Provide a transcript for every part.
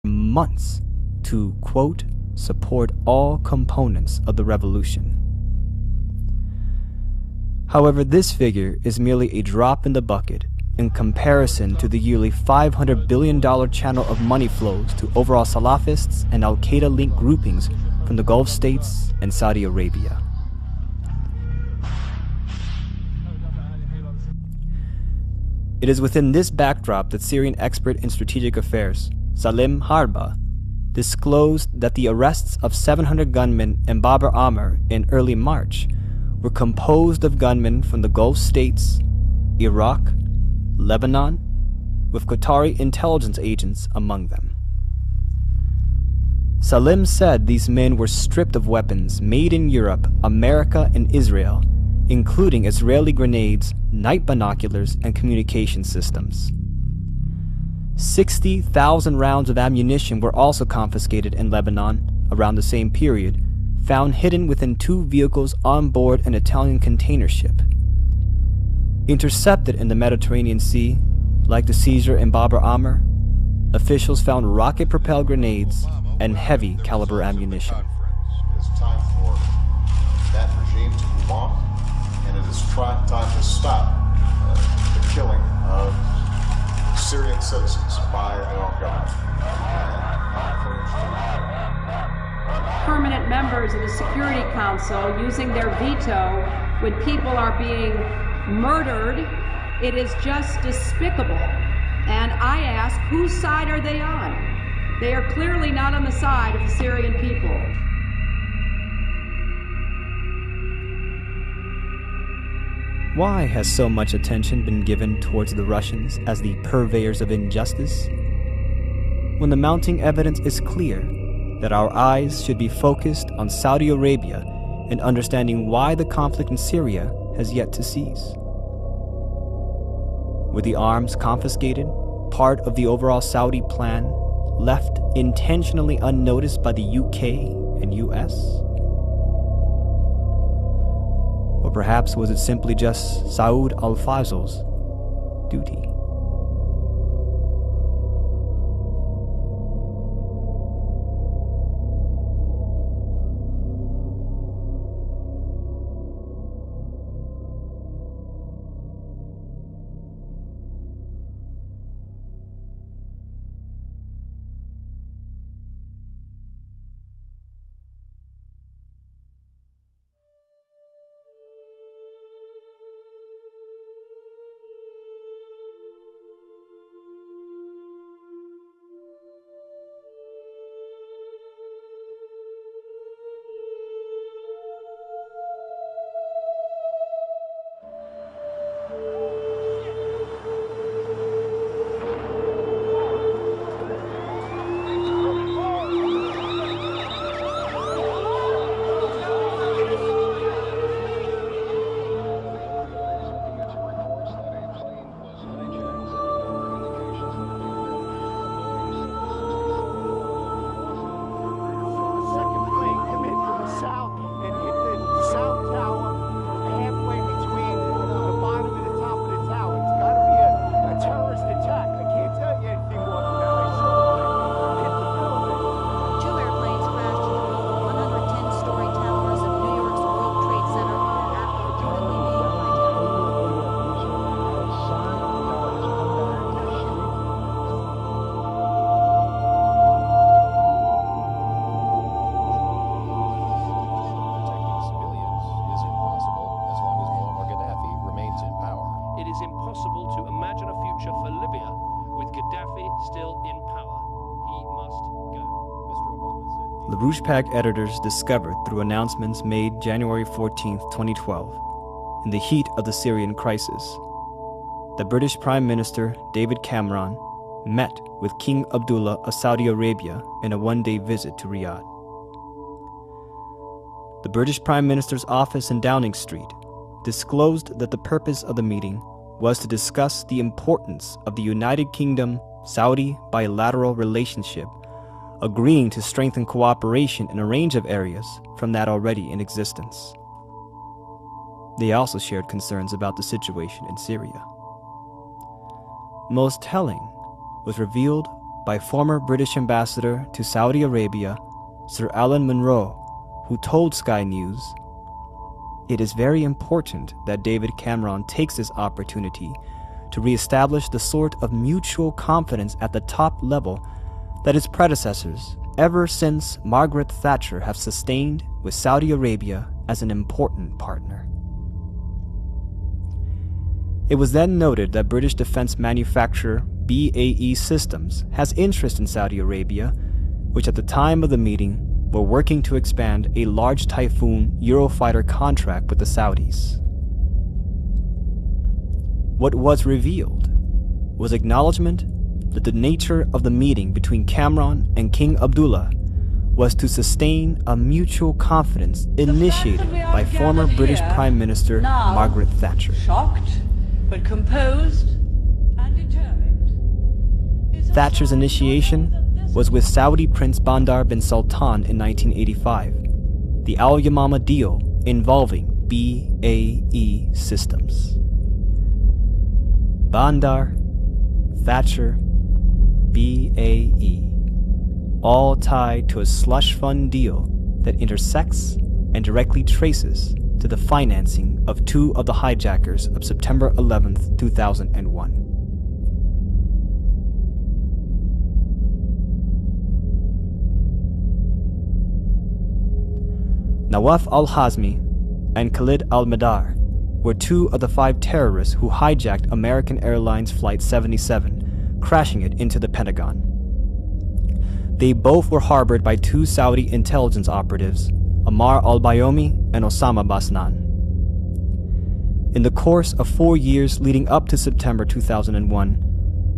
months to, quote, support all components of the revolution. However, this figure is merely a drop in the bucket in comparison to the yearly $500 billion channel of money flows to overall Salafists and Al-Qaeda-linked groupings from the Gulf states and Saudi Arabia. It is within this backdrop that Syrian expert in strategic affairs, Salim Harba, disclosed that the arrests of 700 gunmen in Bab al-Amr in early March were composed of gunmen from the Gulf states, Iraq, Lebanon, with Qatari intelligence agents among them. Salim said these men were stripped of weapons made in Europe, America, and Israel, including Israeli grenades, night binoculars, and communication systems. 60,000 rounds of ammunition were also confiscated in Lebanon around the same period, found hidden within 2 vehicles on board an Italian container ship. Intercepted in the Mediterranean Sea, like the seizure in Bab al-Amr, officials found rocket-propelled grenades and heavy caliber ammunition. It's time for that regime to move on, and it is time to stop the killing of Syrian citizens by their own government. Permanent members of the Security Council using their veto when people are being murdered, it is just despicable. And I ask, whose side are they on? They are clearly not on the side of the Syrian people. Why has so much attention been given towards the Russians as the purveyors of injustice, when the mounting evidence is clear that our eyes should be focused on Saudi Arabia and understanding why the conflict in Syria has yet to cease? Were the arms confiscated part of the overall Saudi plan, left intentionally unnoticed by the UK and US? Or perhaps was it simply just Saud al-Fazl's duty? LaRouche-Pac editors discovered through announcements made January 14, 2012, in the heat of the Syrian crisis, that British Prime Minister David Cameron met with King Abdullah of Saudi Arabia in a one-day visit to Riyadh. The British Prime Minister's office in Downing Street disclosed that the purpose of the meeting was to discuss the importance of the United Kingdom-Saudi bilateral relationship, agreeing to strengthen cooperation in a range of areas from that already in existence. They also shared concerns about the situation in Syria. Most telling was revealed by former British ambassador to Saudi Arabia, Sir Alan Munro, who told Sky News, "It is very important that David Cameron takes this opportunity to re-establish the sort of mutual confidence at the top level that his predecessors, ever since Margaret Thatcher, have sustained with Saudi Arabia as an important partner." It was then noted that British defense manufacturer BAE Systems has interest in Saudi Arabia, which at the time of the meeting were working to expand a large Typhoon Eurofighter contract with the Saudis. What was revealed was acknowledgement that the nature of the meeting between Cameron and King Abdullah was to sustain a mutual confidence initiated by former British Prime Minister Margaret Thatcher. Shocked, but composed and determined. Thatcher's initiation was with Saudi Prince Bandar bin Sultan in 1985, the Al Yamama deal involving BAE Systems. Bandar, Thatcher, BAE, all tied to a slush fund deal that intersects and directly traces to the financing of two of the hijackers of September 11, 2001. Nawaf al-Hazmi and Khalid al-Madar were two of the 5 terrorists who hijacked American Airlines Flight 77, crashing it into the Pentagon. They both were harbored by 2 Saudi intelligence operatives, Ammar al-Bayoumi and Osama Basnan. In the course of 4 years leading up to September 2001,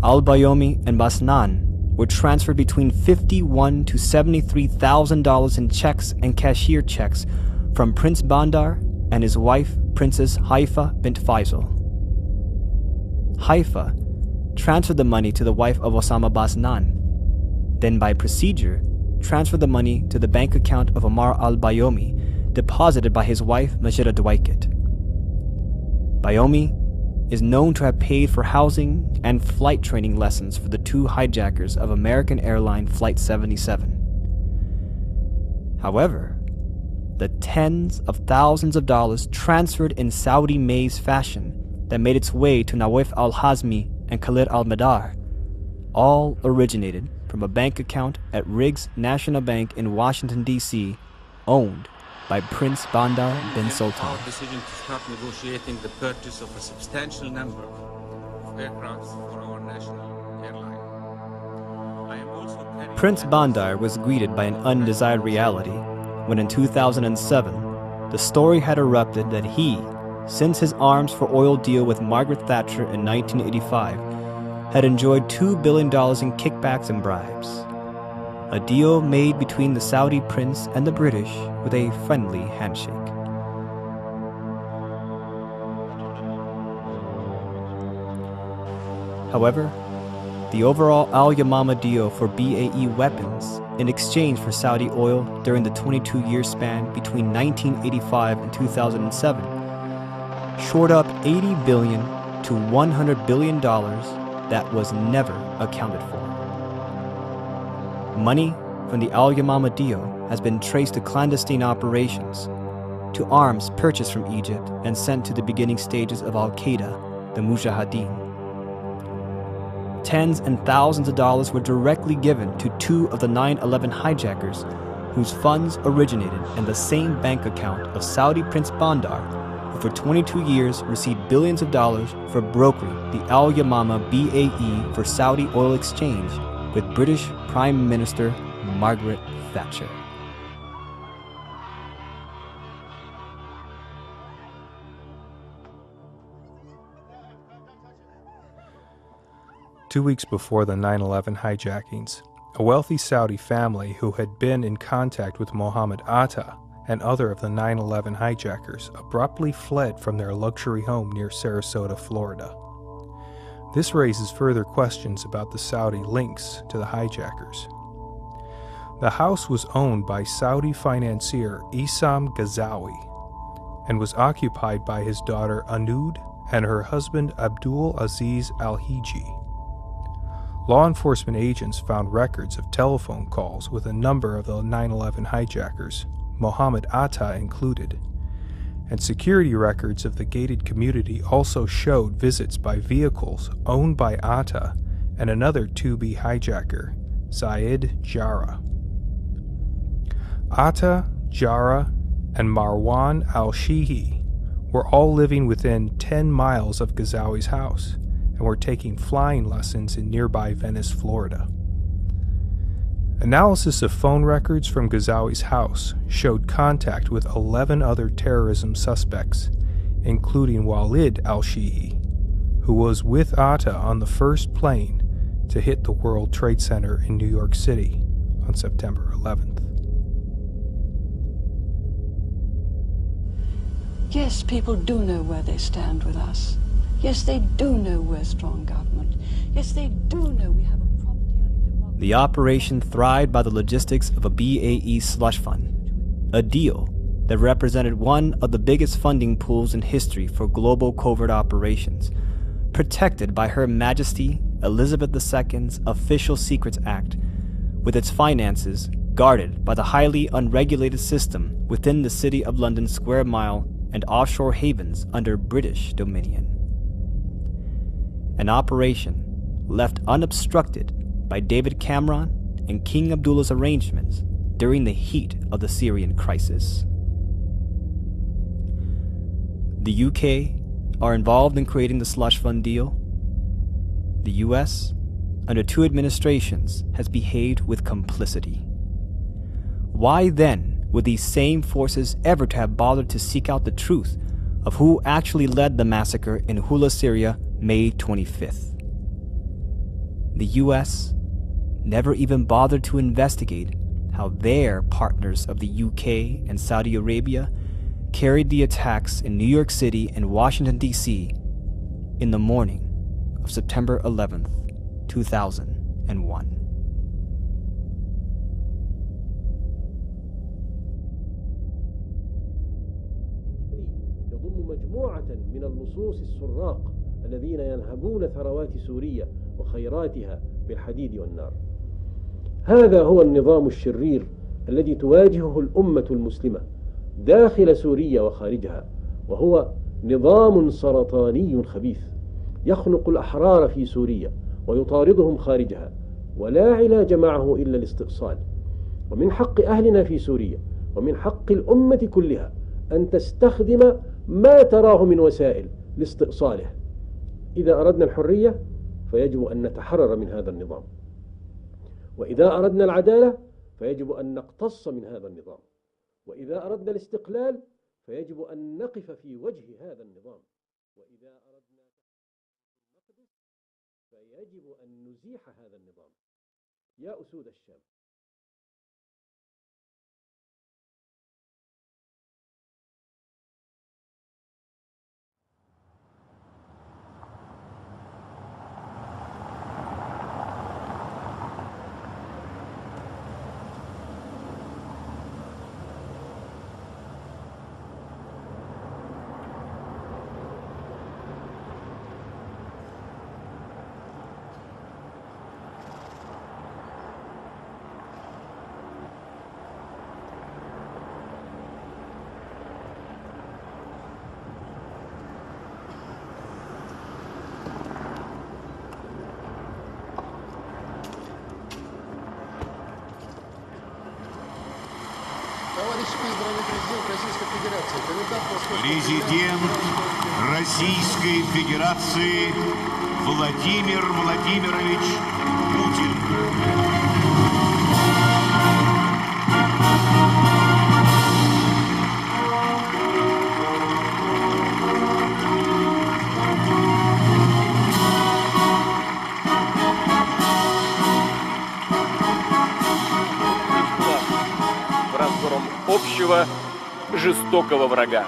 al-Bayoumi and Basnan were transferred between $51,000 to $73,000 in checks and cashier checks from Prince Bandar and his wife, Princess Haifa bint Faisal. Haifa transferred the money to the wife of Osama Basnan, then by procedure transferred the money to the bank account of Ammar al-Bayoumi, deposited by his wife Majida Dwight. Bayoumi is known to have paid for housing and flight training lessons for the 2 hijackers of American Airlines Flight 77. However, the tens of thousands of dollars transferred in Saudi maize fashion that made its way to Nawaf al-Hazmi and Khalid al-Madar all originated from a bank account at Riggs National Bank in Washington, D.C., owned by Prince Bandar bin Sultan. Our decision to start negotiating the purchase of a substantial number of aircraft for our national airline. I am also carrying Prince Bandar was greeted by an undesired reality when in 2007, the story had erupted that he, since his arms for oil deal with Margaret Thatcher in 1985, had enjoyed $2 billion in kickbacks and bribes. A deal made between the Saudi prince and the British with a friendly handshake. However, the overall Al Yamama deal for BAE weapons in exchange for Saudi oil during the 22-year span between 1985 and 2007 shored up $80 billion to $100 billion that was never accounted for. Money from the Al Yamama deal has been traced to clandestine operations, to arms purchased from Egypt and sent to the beginning stages of Al-Qaeda, the Mujahideen. Tens and thousands of dollars were directly given to 2 of the 9/11 hijackers, whose funds originated in the same bank account of Saudi Prince Bandar, who for 22 years received billions of dollars for brokering the Al Yamama BAE for Saudi oil exchange with British Prime Minister Margaret Thatcher. Two weeks before the 9/11 hijackings, a wealthy Saudi family who had been in contact with Mohammed Atta and other of the 9/11 hijackers abruptly fled from their luxury home near Sarasota, Florida. This raises further questions about the Saudi links to the hijackers. The house was owned by Saudi financier Issam Ghazawi and was occupied by his daughter Anud and her husband Abdul Aziz Al-Hiji. Law enforcement agents found records of telephone calls with a number of the 9/11 hijackers, Mohammed Atta included, and security records of the gated community also showed visits by vehicles owned by Atta and another 2B hijacker, Zayed Jarrah. Atta, Jarrah, and Marwan al-Shihi were all living within 10 miles of Ghazawi's house and were taking flying lessons in nearby Venice, Florida. Analysis of phone records from Ghazawi's house showed contact with 11 other terrorism suspects, including Walid al-Shihi, who was with Atta on the first plane to hit the World Trade Center in New York City on September 11th. Yes, people do know where they stand with us. Yes, they do know we're strong government. Yes, they do know we have a property-owning democracy. The operation thrived by the logistics of a BAE slush fund, a deal that represented one of the biggest funding pools in history for global covert operations, protected by Her Majesty Elizabeth II's Official Secrets Act, with its finances guarded by the highly unregulated system within the City of London's square mile and offshore havens under British dominion. An operation left unobstructed by David Cameron and King Abdullah's arrangements during the heat of the Syrian crisis. The UK are involved in creating the slush fund deal. The US, under 2 administrations, has behaved with complicity. Why then would these same forces ever to have bothered to seek out the truth of who actually led the massacre in Hula, Syria, May 25th? The US never even bothered to investigate how their partners of the UK and Saudi Arabia carried the attacks in New York City and Washington, D.C. in the morning of September 11th, 2001. يضم مجموعة من اللصوص السراق الذين ينهبون ثروات سوريا وخيراتها بالحديد والنار. هذا هو النظام الشرير الذي تواجهه الأمة المسلمة داخل سوريا وخارجها، وهو نظام سرطاني خبيث يخنق الأحرار في سوريا ويطاردهم خارجها، ولا علاج معه إلا الاستئصال. ومن حق أهلنا في سوريا ومن حق الأمة كلها أن تستخدم ما تراه من وسائل لاستئصاله. إذا أردنا الحرية فيجب أن نتحرر من هذا النظام، وإذا أردنا العدالة فيجب أن نقتص من هذا النظام، وإذا أردنا الاستقلال فيجب أن نقف في وجه هذا النظام، وإذا أردنا المقدس فيجب أن نزيح هذا النظام. يا أسود الشام، Президент Российской Федерации Владимир Владимирович Путин. Разгром общего жестокого врага.